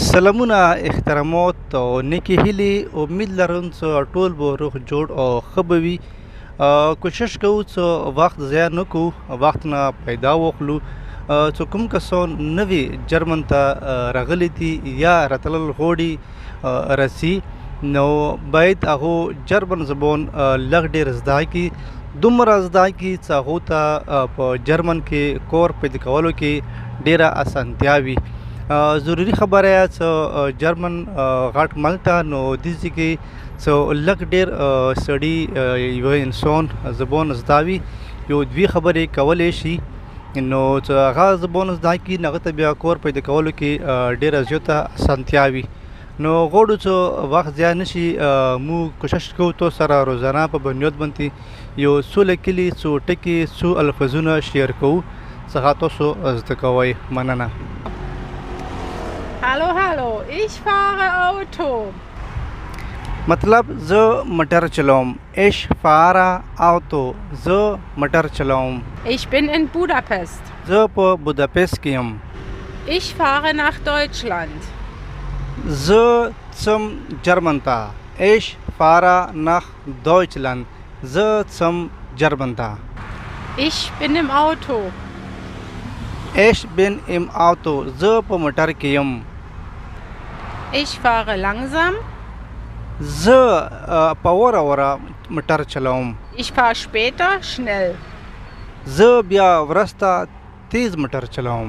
سلامونه احترامات او نیکی هیلې امید لرم چې ټول به روغ جوړ او ښه به وي. کوشش کوو چې وخت ضایع نه کړو، وخت نه پیدا واخلو. چې کوم کسان نوي جرمن ته راغلي دي یا راتلل غواړي راسي، نو باید هغو جرمن زبان لږ ډېر زده کړي، دومره زده کړي چې هغو ته په جرمن کې کور پیدا کولو کې ډېره اسانتیا وي. ضروري خبره یه چې جرمن غټ ملک ته، نو دې ځای کې چې لږ ډېر سړي یو انسان زبان زده وي، یو دوې خبرې کولی شي، نو چې هغه زبان زده کړي نو هغه ته بیا کور پیدا کولو کې ډېره زیاته اسانتیا وي. نو غواړو چې وخت ضایع نه شي، موږ کوشش کوو تو سره روزانه په بنیاد باندې یو څو لیکلي څو ټکي څو الفاظونه شیر کوو چې هغه تاسو زده کوئ. مننه. Hallo, hallo, ich fahre Auto. مطلب زه موټر چلوم. ich fahre Auto. زه موټر چلوم. Ich bin in Budapest. زه په بوداپست کې یم. Ich fahre nach Deutschland. زه ځم جرمن ته. ich fahre nach Deutschland. زه ځم جرمن ته. Ich bin im Auto. ich bin im Auto. زه په موټر کې یم. Ich fahre langsam. زه په وره موټر چلوم. Ich fahre später schnell. زه بیا ورسته تیز موټر چلوم.